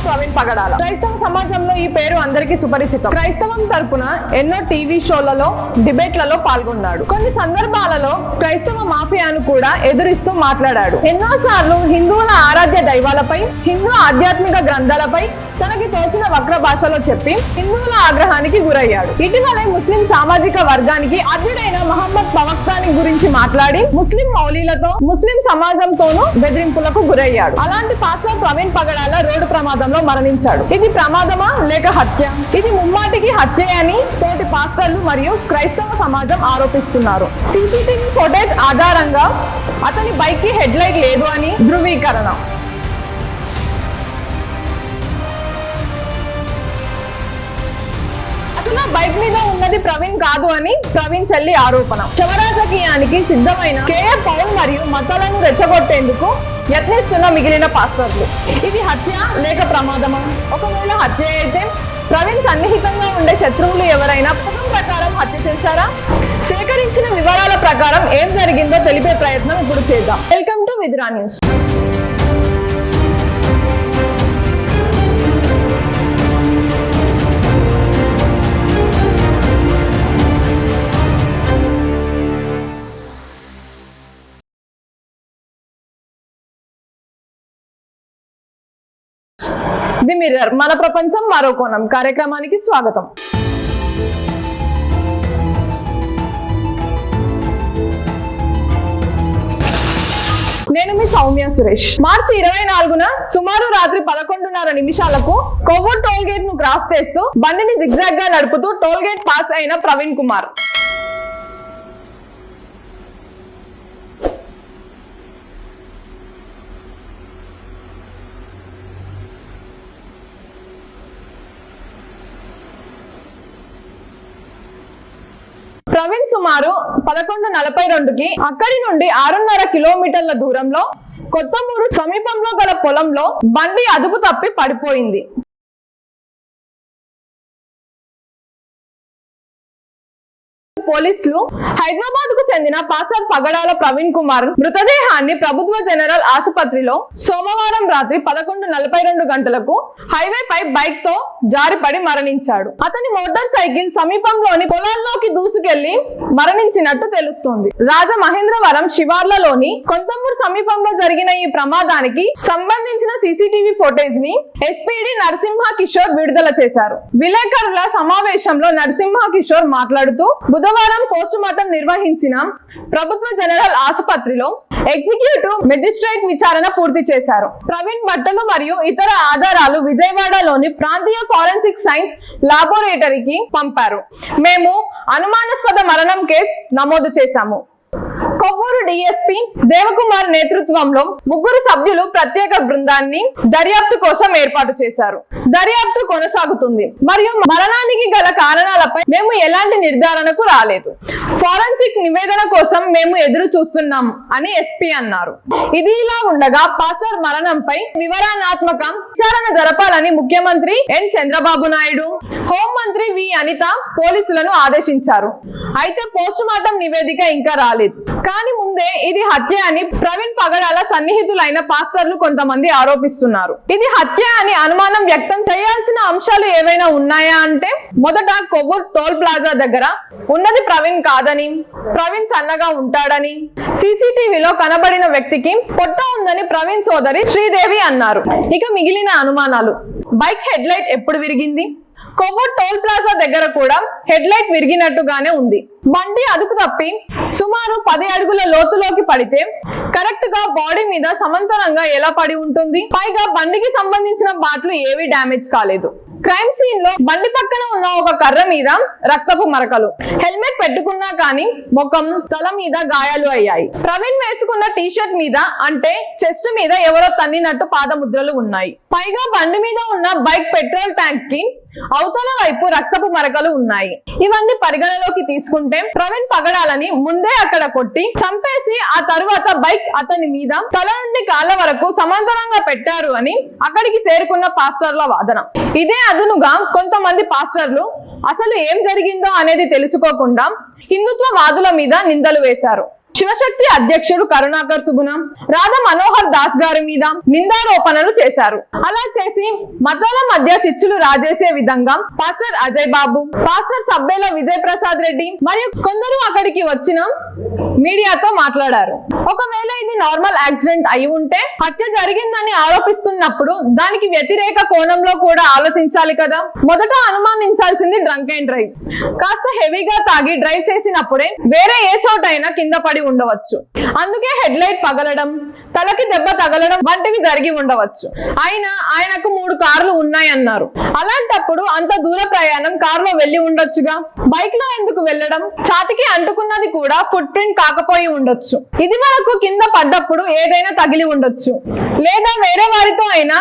ప్రవీణ్ పగడాల. క్రైస్తవ సమాజంలో ఈ పేరు అందరికీ సుపరిచితం. క్రైస్తవం తరపున ఎన్నో టీవీ షోలలో, డిబేట్లలో పాల్గొన్నాడు. కొన్ని సందర్భాలలో క్రైస్తవ మాఫియాను కూడా ఎదురిస్తూ మాట్లాడాడు. ఎన్నోసార్లు హిందువుల ఆరాధ్య దైవాలపై, హిందూ ఆధ్యాత్మిక గ్రంథాలపై తనకి తోచిన వక్ర భాషలో చెప్పి హిందువుల ఆగ్రహానికి గురయ్యాడు. ఇటీవలే ముస్లిం సామాజిక వర్గానికి అర్జుడైన మహమ్మద్ ప్రవక్తాని గురించి మాట్లాడి ముస్లిం మౌలీలతో, ముస్లిం సమాజంతోనూ బెదిరింపులకు గురయ్యాడు. అలాంటి పాస్టర్ ప్రవీణ్ పగడాల రోడ్డు ప్రమాదంలో మరణించాడు. ఇది ప్రమాదమా లేక హత్య? ఇది ముమ్మాటికి హత్య అని తోటి పాస్టర్లు మరియు క్రైస్తవ సమాజం ఆరోపిస్తున్నారు. సీసీటీవీ ఫుటేజ్ ఆధారంగా అతని బైక్ కి హెడ్ లైట్ లేదు అని ధృవీకరణ. బైక్ మీద ఉన్నది ప్రవీణ్ కాదు అని ప్రవీణ్ చెల్లి ఆరోపణ. శవరాజకీయానికి సిద్ధమైన కేఎఫ్ పౌల్ మరియు మతాలను రెచ్చగొట్టేందుకు యత్నిస్తున్న మిగిలిన పాస్టర్లు. ఇది హత్య లేక ప్రమాదమా? ఒకవేళ హత్య అయితే ప్రవీణ్ సన్నిహితంగా ఉండే శత్రువులు ఎవరైనా పథకం ప్రకారం హత్య చేశారా? సేకరించిన వివరాల ప్రకారం ఏం జరిగిందో తెలిపే ప్రయత్నం ఇప్పుడు చేద్దాం. Welcome to Vidra news. The mirror, మన ప్రపంచం మరో కోణం కార్యక్రమానికి స్వాగతం. నేను మీ సౌమ్య సురేష్. మార్చి 24న సుమారు రాత్రి 11:30 నిమిషాలకు కొవ్వూరు టోల్ గేట్ ను క్రాస్ చేస్తూ బండిని జిగ్జాగ్ గా నడుపుతూ టోల్ గేట్ పాస్ అయిన ప్రవీణ్ కుమార్ సుమారు 11:42కి అక్కడి నుండి 6.5 కిలోమీటర్ల దూరంలో కొత్తమూరు సమీపంలో గల పొలంలో బండి అదుపు తప్పి పడిపోయింది. పోలీసులు హైదరాబాద్ కు చెందిన పాస్టర్ పగడాల ప్రవీణ్ కుమార్ మృతదేహాన్ని ప్రభుత్వ జనరల్ ఆసుపత్రిలో సోమవారం రాత్రి 11:42 గంటలకు హైవే పై బైక్ తో జారిపడి మరణించాడు. అతని మోటార్ సైకిల్ సమీపంలోని పొలాల్లోకి దూసుకెళ్లి మరణించినట్టు తెలుస్తోంది. రాజమహేంద్రవరం శివార్లలోని కొంతమూరు సమీపంలో జరిగిన ఈ ప్రమాదానికి సంబంధించిన సీసీటీవీ ఫుటేజ్ ని ఎస్పీడీ నరసింహ కిషోర్ విడుదల చేశారు. విలేకరుల సమావేశంలో నరసింహ కిషోర్ మాట్లాడుతూ బుధవారం పోస్టుమార్టం నిర్వహించిన ప్రభుత్వ జనరల్ ఆసుపత్రిలో ఎగ్జిక్యూటివ్ మెజిస్ట్రేట్ విచారణ పూర్తి చేశారు. ప్రవీణ్ బట్టలు మరియు ఇతర ఆధారాలు విజయవాడలోని ప్రాంతీయ ఫోరెన్సిక్ సైన్స్ లాబొరేటరీకి పంపారు. మేము అనుమానాస్పద మరణం కేసు నమోదు చేశాము. కొవ్వూరు డిఎస్పీ దేవకుమార్ నేతృత్వంలో 3 సభ్యులు ప్రత్యేక బృందాన్ని దర్యాప్తు కోసం ఏర్పాటు చేశారు. దర్యాప్తు కొనసాగుతుంది మరియు మరణానికి గల కారణాలపై మేము ఎలాంటి నిర్ధారణకు రాలేదు. ఫోరెన్సిక్ నివేదన కోసం మేము ఎదురు చూస్తున్నాం అని ఎస్పీ అన్నారు. ఇది ఇలా ఉండగా పాస్టర్ మరణంపై వివరణాత్మక విచారణ జరపాలని ముఖ్యమంత్రి ఎన్ చంద్రబాబు నాయుడు, హోంమంత్రి వి అనిత పోలీసులను ఆదేశించారు. అయితే పోస్టుమార్టం నివేదిక ఇంకా రాలేదు. కానీ ముందే ఇది హత్య అని ప్రవీణ్ పగడాల సన్నిహితులైన పాస్టర్లు కొంతమంది ఆరోపిస్తున్నారు. ఇది హత్య అని అనుమానం వ్యక్తం చేయాల్సిన అంశాలు ఏవైనా ఉన్నాయా అంటే, మొదట కొవ్వూరు టోల్ ప్లాజా దగ్గర ఉన్నది ప్రవీణ్ కాదని, ప్రవీణ్ సన్నగా ఉంటాడని, సీసీటీవీలో కనబడిన వ్యక్తికి పొట్ట ఉందని ప్రవీణ్ సోదరి శ్రీదేవి అన్నారు. ఇక మిగిలిన అనుమానాలు: బైక్ హెడ్ లైట్ ఎప్పుడు విరిగింది? కొవ్వూరు టోల్ ప్లాజా దగ్గర కూడా హెడ్ లైట్ విరిగినట్టుగానే ఉంది. బండి అదుపు తప్పి సుమారు 10 అడుగుల లోతులోకి పడితే కరెక్ట్ గా బాడీ మీద సమాంతరంగా ఎలా పడి ఉంటుంది? పైగా బండికి సంబంధించిన పార్ట్లు ఏవి డ్యామేజ్ కాలేదు. క్రైమ్ సీన్ లో బండి పక్కన ఉన్న ఒక కర్ర మీద రక్తపు మరకలు. హెల్మెట్ పెట్టుకున్నా కానీ ముఖం, తల మీద గాయాలు అయ్యాయి. ప్రవీణ్ వేసుకున్న టీషర్ట్ మీద అంటే చెస్ట్ మీద ఎవరో తన్నినట్టు పాదముద్రలు ఉన్నాయి. పైగా బండి మీద ఉన్న బైక్ పెట్రోల్ ట్యాంక్ కి అవతల వైపు రక్తపు మరకలు ఉన్నాయి. ఇవన్నీ పరిగణలోకి తీసుకుంటే ప్రవీణ్ పగడాలని ముందే అక్కడ కొట్టి చంపేసి ఆ తరువాత బైక్ అతని మీద తల నుండి కాళ్ళ వరకు సమాంతరంగా పెట్టారు అని అక్కడికి చేరుకున్న పాస్టర్ల వాదన. ఇదే అదునుగా కొంతమంది పాస్టర్లు అసలు ఏం జరిగిందో అనేది తెలుసుకోకుండా హిందుత్వ వాదుల మీద నిందలు వేశారు. శివశక్తి అధ్యక్షుడు కరుణాకర్ సుగుణం రాధా మనోహర్ దాస్ గారి మీద నిందారోపణలు చేశారు. అలా చేసి మతాల మధ్య చిచ్చులు రాజేసే విధంగా పాస్టర్ అజయ్ బాబు, పాస్టర్ సబ్బేల విజయ్ ప్రసాద్ రెడ్డి మరియు కొందరు అక్కడికి వచ్చిన మీడియాతో మాట్లాడారు. ఒకవేళ ఇది నార్మల్ యాక్సిడెంట్ అయి ఉంటే హత్య జరిగిందని ఆరోపిస్తున్నప్పుడు దానికి వ్యతిరేక కోణంలో కూడా ఆలోచించాలి కదా. మొదట అనుమానించాల్సింది డ్రంక్ అండ్ డ్రైవ్. కాస్త హెవీగా తాగి డ్రైవ్ చేసినప్పుడే వేరే ఏ చోటైనా కింద పడి ఉండవచ్చు. అందుకే హెడ్ లైట్ పగలడం, తలకి దెబ్బ తగలడం వంటివి జరిగి ఉండవచ్చు. అయినా ఆయనకు 3 కార్లు ఉన్నాయన్నారు. అలాంటప్పుడు అంత దూర ప్రయాణం కారులో వెళ్లి ఉండొచ్చుగా. బైక్ లో ఎందుకు వెళ్లడం? ఛాతికి అంటుకున్నది కూడా ఫుట్ ప్రింట్ కాకపోయి ఉండొచ్చు. ఇది వరకు కింద పడ్డప్పుడు ఏదైనా తగిలి ఉండొచ్చు, లేదా వేరే వారితో అయినా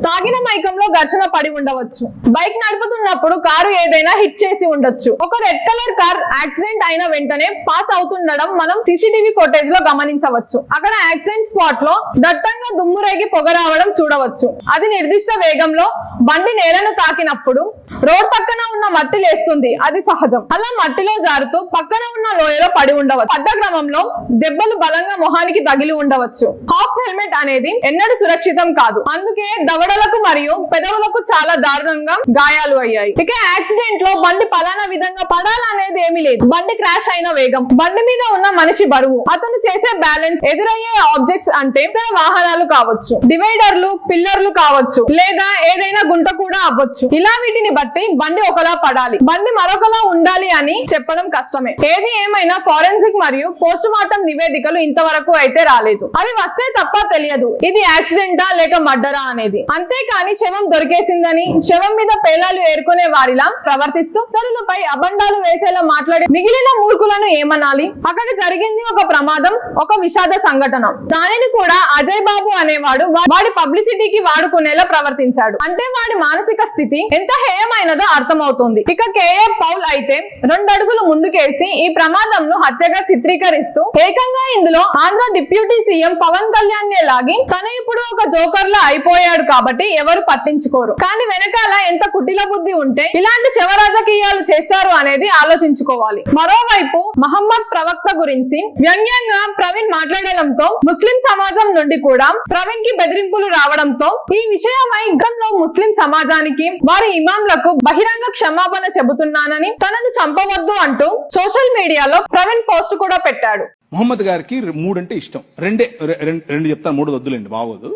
తాగిన మైకంలో ఘర్షణ పడి ఉండవచ్చు. బైక్ నడుపుతున్నప్పుడు కారు ఏదైనా హిట్ చేసి ఉండొచ్చు. ఒక రెడ్ కలర్ కార్ యాక్సిడెంట్ అయిన వెంటనే పాస్ అవుతుండడం మనం సీసీటీవీ ఫుటేజ్ లో గమనించవచ్చు. అక్కడ యాక్సిడెంట్ స్పాట్ లో దట్టంగా దుమ్మురేగి పొగ రావడం చూడవచ్చు. అది నిర్దిష్ట వేగంలో బండి నేలను తాకినప్పుడు రోడ్ పక్కన ఉన్న మట్టి లేస్తుంది, అది సహజం. అలా మట్టిలో జారుతూ పక్కన ఉన్న లోయలో పడి ఉండవచ్చు. పడ్డ క్రమంలో దెబ్బలు బలంగా మొహానికి తగిలి ఉండవచ్చు. హాఫ్ హెల్మెట్ అనేది ఎన్నడూ సురక్షితం కాదు. అందుకే దవడలకు మరియు పెదవులకు చాలా దారుణంగా గాయాలు అయ్యాయి. ఇక యాక్సిడెంట్ లో బండి పలానా విధంగా పడాలనేది ఏమీ లేదు. బండి క్రాష్ అయిన వేగం, బండి మీద ఉన్న మనిషి బరువు, అతను చేసే బ్యాలెన్స్, ఎదురయ్యే ఆబ్జెక్ట్స్ అంటే ఇతర వాహనాలు కావచ్చు, డివైడర్లు, పిల్లర్లు కావచ్చు, లేదా ఏదైనా గుంట కూడా అవ్వచ్చు. ఇలా వీటిని బట్టి బండి ఒకలా పడాలి, బండి మరొకలా ఉండాలి అని చెప్పడం కష్టమే. ఏది ఏమైనా ఫోరెన్సిక్ మరియు పోస్ట్ మార్టం నివేదికలు ఇంతవరకు అయితే రాలేదు. అవి వస్తే తప్ప తెలియదు ఇది యాక్సిడెంటా లేక మర్డరా అనేది. అంతేకాని శవం దొరికేసిందని శవం మీద పేలాలు ఏరుకునే వారిలా ప్రవర్తిస్తూ ఇతరులపై అబండాలు వేసేలా మాట్లాడి మిగిలిన మూర్ఖులను ఏమనాలి? అక్కడ జరిగింది ఒక ప్రమాదం, ఒక విషాద సంఘటన. దానిని కూడా అజయ్ బాబు అనేవాడు వాడి పబ్లిసిటీకి వాడుకునేలా ప్రవర్తించాడు. అంటే వాడి మానసిక స్థితి ఎంత హేయమైనదో అర్థమవుతుంది. ఇక కేఏ పౌల్ అయితే 2 అడుగులు ముందుకేసి ఈ ప్రమాదంను హత్యగా చిత్రీకరిస్తూ ఏకంగా ఇందులో ఆంధ్ర డిప్యూటీ సీఎం పవన్ కళ్యాణ్ నే లాగి తను ఇప్పుడు ఒక జోకర్ లా అయిపోయాడు కాబట్టి ఎవరు పట్టించుకోరు. కానీ వెనకాల ఎంత కుటిల బుద్ధి ఉంటే ఇలాంటి శవ రాజకీయాలు చేస్తారు అనేది ఆలోచించుకోవాలి. మరోవైపు మహమ్మద్ ప్రవక్త గురించి వ్యంగ్యంగా ప్రవీణ్ మాట్లాడడంతో ముస్లిం సమాజం నుండి కూడా ప్రవీణ్ కి బెదిరింపులు రావడంతో ఈ విషయమై గతంలో ముస్లిం సమాజానికి వారి ఇమాంలకు బహిరంగ క్షమాపణ చెబుతున్నానని, తనను చంపవద్దు అంటూ సోషల్ మీడియాలో ప్రవీణ్ పోస్ట్ కూడా పెట్టాడు. మొహమ్మద్ గారికి 3 అంటే ఇష్టం. రెండు చెప్తాను, 3 వద్దులేండి, బాగోదు,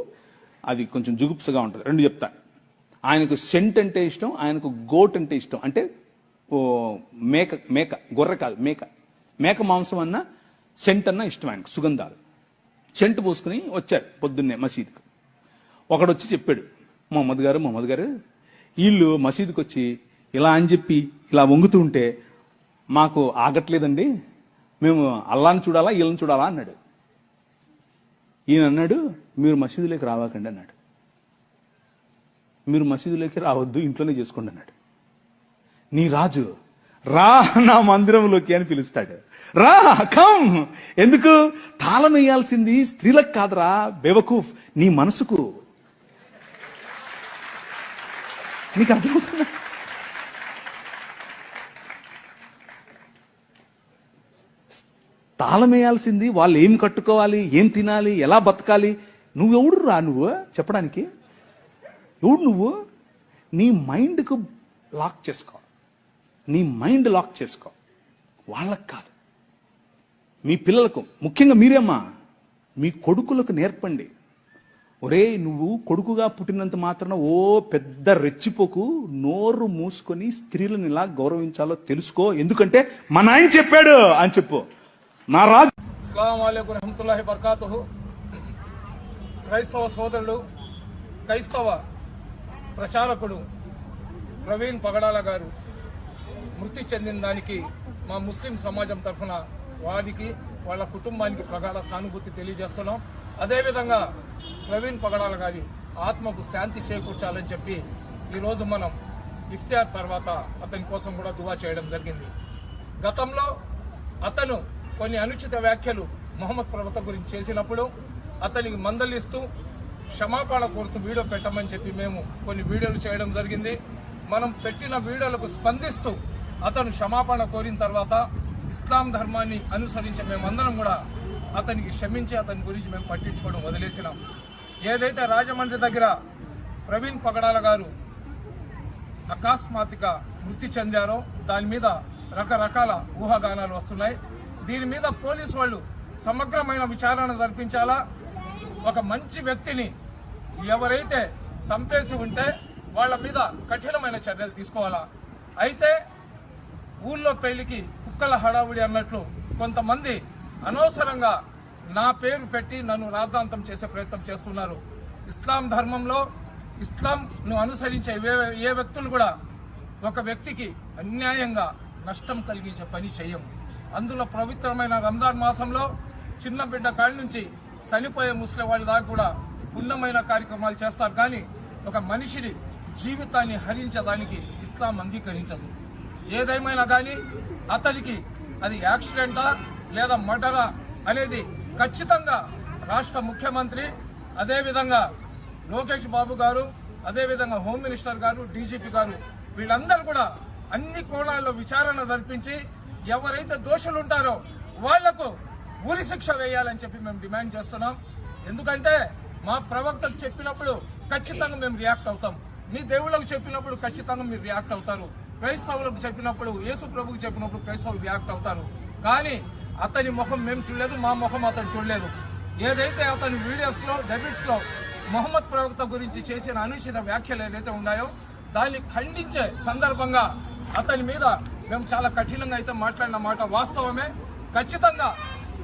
అది కొంచెం జుగుప్సగా ఉంటుంది. 2 చెప్తాను. ఆయనకు సెంట్ అంటే ఇష్టం, ఆయనకు గోట్ అంటే ఇష్టం. అంటే మేక గొర్రె కాదు, మేక మాంసం అన్న సెంట్ అన్న ఇష్టం ఆయనకు, సుగంధాలు. సెంట్ పోసుకుని వచ్చారు పొద్దున్నే మసీదుకు. ఒకడు వచ్చి చెప్పాడు, మొహమ్మద్ గారు వీళ్ళు మసీదుకి వచ్చి ఇలా అని చెప్పి ఇలా వంగుతూ ఉంటే మాకు ఆగట్లేదండి, మేము అల్లాని చూడాలా వీళ్ళని చూడాలా అన్నాడు. ఈయన అన్నాడు, మీరు మసీదులోకి రావకండి అన్నాడు. మీరు మసీదులోకి రావద్దు, ఇంట్లోనే చేసుకోండి అన్నాడు. నీ రాజు రా నా మందిరంలోకి అని పిలుస్తాడు. రా కమ్. ఎందుకు? తాళం వేయాల్సింది స్త్రీలకు కాదురా బేవకూఫ్, నీ మనసుకు. నీకు అర్థమవుతుందా? తాళం వేయాల్సింది వాళ్ళు ఏం కట్టుకోవాలి, ఏం తినాలి, ఎలా బతకాలి. నువ్వెవడు రా నువ్వు చెప్పడానికి? ఎవడు నువ్వు? నీ మైండ్కు లాక్ చేసుకో, నీ మైండ్ లాక్ చేసుకో. వాళ్ళకు కాదు, మీ పిల్లలకు, ముఖ్యంగా మీరేమ్మా మీ కొడుకులకు నేర్పండి. ఒరే నువ్వు కొడుకుగా పుట్టినంత మాత్రాన ఓ పెద్ద రెచ్చిపోకు, నోరు మూసుకొని స్త్రీలను ఇలా గౌరవించాలో తెలుసుకో. ఎందుకంటే మా నాయన చెప్పాడు అని చెప్పు. నా రాజు. అస్సలాము అలైకుం రహమతుల్లాహి బర్కాతుహు. క్రైస్తవ సోదరుడు, క్రైస్తవ ప్రచారకుడు ప్రవీణ్ పగడాల గారు మృతి చెందిన దానికి మా ముస్లిం సమాజం తరఫున వారికి వాళ్ళ కుటుంబానికి ప్రగాఢ సానుభూతి తెలియజేస్తున్నాం. అదేవిధంగా ప్రవీణ్ పగడాల గారి ఆత్మకు శాంతి చేకూర్చాలని చెప్పి ఈరోజు మనం ఇఫ్తియార్ తర్వాత అతని కోసం కూడా దువా చేయడం జరిగింది. గతంలో అతను కొన్ని అనుచిత వ్యాఖ్యలు మొహమ్మద్ ప్రవక్త గురించి చేసినప్పుడు అతనికి మందలిస్తూ క్షమాపణ కోరుతూ వీడియో పెట్టమని చెప్పి మేము కొన్ని వీడియోలు చేయడం జరిగింది. మనం పెట్టిన వీడియోలకు స్పందిస్తూ అతను క్షమాపణ కోరిన తర్వాత ఇస్లాం ధర్మాన్ని అనుసరించి మేమందరం కూడా అతనికి క్షమించి అతని గురించి మేము పట్టించుకోవడం వదిలేసినాం. ఏదైతే రాజమండ్రి దగ్గర ప్రవీణ్ పగడాల గారు అకస్మాత్తుగా మృతి చెందారో దాని మీద రకరకాల ఊహాగానాలు వస్తున్నాయి. దీని మీద పోలీసు వాళ్ళు సమగ్రమైన విచారణ జరిపించాలా. ఒక మంచి వ్యక్తిని ఎవరైతే చంపేసి ఉంటే వాళ్ళ మీద కఠినమైన చర్యలు తీసుకోవాలా. అయితే ఊళ్ళో పెళ్లికి కుక్కల హడావుడి అన్నట్లు కొంతమంది అనవసరంగా నా పేరు పెట్టి నన్ను రాద్ధాంతం చేసే ప్రయత్నం చేస్తున్నారు. ఇస్లాం ధర్మంలో ఇస్లాంను అనుసరించే ఏ వ్యక్తులు కూడా ఒక వ్యక్తికి అన్యాయంగా నష్టం కలిగించే పని చెయ్యం. అందులో పవిత్రమైన రంజాన్ మాసంలో చిన్న బిడ్డ కాడి నుంచి చనిపోయే ముస్లిం వాళ్ళ దాకా కూడా పుణ్యమైన కార్యక్రమాలు చేస్తారు. కానీ ఒక మనిషిని జీవితాన్ని హరించడానికి ఇస్లాం అంగీకరించదు. ఏదేమైనా కానీ అతనికి అది యాక్సిడెంటా లేదా మర్డరా అనేది ఖచ్చితంగా రాష్ట్ర ముఖ్యమంత్రి, అదేవిధంగా లోకేష్ బాబు గారు, అదేవిధంగా హోమ్ మినిస్టర్ గారు, డీజీపీ గారు వీళ్ళందరూ కూడా అన్ని కోణాల్లో విచారణ జరిపించి ఎవరైతే దోషులు ఉంటారో వాళ్లకు ఉరి శిక్ష వేయాలని చెప్పి మేము డిమాండ్ చేస్తున్నాం. ఎందుకంటే మా ప్రవక్తకు చెప్పినప్పుడు ఖచ్చితంగా మేము రియాక్ట్ అవుతాం. మీ దేవుళ్ళకు చెప్పినప్పుడు ఖచ్చితంగా మీరు రియాక్ట్ అవుతారు. క్రైస్తవులకు చెప్పినప్పుడు, యేసు ప్రభుకు చెప్పినప్పుడు క్రైస్తవులు రియాక్ట్ అవుతారు. కానీ అతని ముఖం మేము చూడలేదు, మా ముఖం అతను చూడలేదు. ఏదైతే అతని వీడియోస్ లో డెబిట్స్ లో మొహమ్మద్ ప్రవక్త గురించి చేసిన అనుచిత వ్యాఖ్యలు ఏదైతే ఉన్నాయో దాన్ని ఖండించే సందర్భంగా అతని మీద మేము చాలా కఠినంగా అయితే మాట్లాడిన మాట వాస్తవమే. ఖచ్చితంగా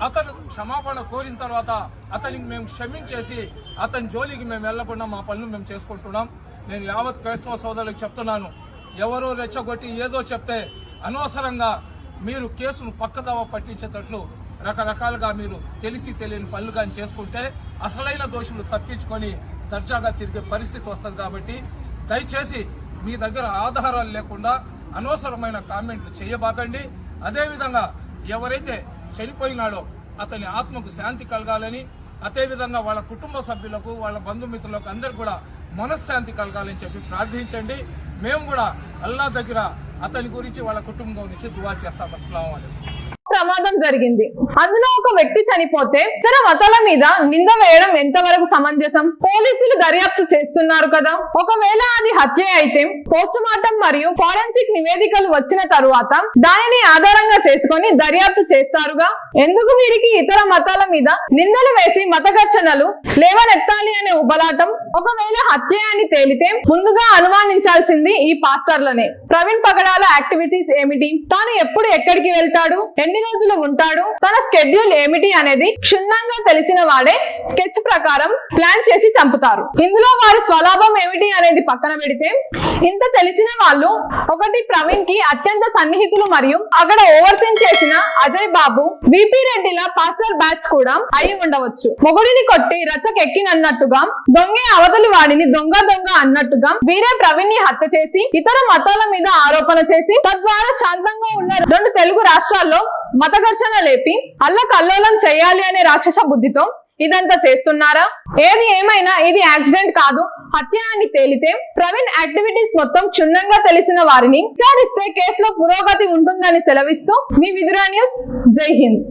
అతను క్షమాపణ కోరిన తర్వాత అతనికి మేము క్షమించేసి అతని జోలికి మేము వెళ్లకుండా మా పనులు మేము చేసుకుంటున్నాం. నేను యావత్ క్రైస్తవ సోదరులకు చెప్తున్నాను, ఎవరో రెచ్చగొట్టి ఏదో చెప్తే అనవసరంగా మీరు కేసును పక్కదావ పట్టించేటట్లు రకరకాలుగా మీరు తెలిసి తెలియని పనులు కానీ చేసుకుంటే అసలైన దోషులు తప్పించుకొని దర్జాగా తిరిగే పరిస్థితి వస్తుంది. కాబట్టి దయచేసి మీ దగ్గర ఆధారాలు లేకుండా అనవసరమైన కామెంట్లు చేయబాకండి. అదేవిధంగా ఎవరైతే చనిపోయినాడో అతని ఆత్మకు శాంతి కలగాలని, అదేవిధంగా వాళ్ళ కుటుంబ సభ్యులకు, వాళ్ళ బంధుమిత్రులకు అందరు కూడా మనశ్శాంతి కలగాలని చెప్పి ప్రార్థించండి. మేము కూడా అల్లా దగ్గర అతని గురించి వాళ్ళ కుటుంబం నుంచి దువా చేస్తాం. అస్సలాము అలైకుం. ప్రమాదం జరిగింది, అందులో ఒక వ్యక్తి చనిపోతే ఇతర మతాల మీద నింద వేయడం ఎంతవరకు సమంజసం? పోలీసులు దర్యాప్తు చేస్తున్నారు కదా. ఒకవేళ అది హత్య అయితే పోస్ట్ మార్టం మరియు ఫోరెన్సిక్ నివేదికలు వచ్చిన తరువాత దానిని ఆధారంగా చేసుకొని దర్యాప్తు చేస్తారుగా. ఎందుకు వీరికి ఇతర మతాల మీద నిందలు వేసి మత ఘర్షణలు లేవనెత్తాలి అనే ఉబలాటం? ఒకవేళ హత్య అని తేలితే ముందుగా అనుమానించాల్సింది ఈ పాస్టర్లనే. ప్రవీణ్ పగడాల యాక్టివిటీస్ ఏమిటి, తాను ఎప్పుడు ఎక్కడికి వెళ్తాడు, ఎన్ని రోజులు ఉంటాడు, తన స్కెడ్యూల్ ఏమిటి అనేది క్షుణ్ణంగా తెలిసిన వాడే స్కెచ్ ప్రకారం ప్లాన్ చేసి చంపుతారు. ఇందులో వారి స్వలాభం ఏమిటి అనేది పక్కన పెడితే ఇంత తెలిసిన వాళ్ళు ఒకటి ప్రవీణ్ కి అత్యంత సన్నిహితులు మరియు అక్కడ ఓవర్సీన్ చేసిన అజయ్ బాబు, విపి రెడ్డిల పాస్టర్ బ్యాచ్ కూడా అయి ఉండవచ్చు. మొగుడిని కొట్టి రచ్చకెక్కినన్నట్టుగా, దొంగే అవతలి వాడిని దొంగ దొంగ అన్నట్టుగా వీరే ప్రవీణ్ ని హత్య చేసి ఇతర మతాల మీద ఆరోపణ చేసి తద్వారా శాంతంగా ఉన్న 2 తెలుగు రాష్ట్రాల్లో మత ఘర్షణ లేపి అల్లకల్లోలం చేయాలి అనే రాక్షస బుద్ధితో ఇదంతా చేస్తున్నారా? ఏది ఏమైనా ఇది యాక్సిడెంట్ కాదు, హత్య అని తేలితే ప్రవీణ్ యాక్టివిటీస్ మొత్తం క్షుణ్ణంగా తెలిసిన వారిని విచారిస్తే కేసులో పురోగతి ఉంటుందని సెలవిస్తూ మీ విదురా న్యూస్. జై హింద్.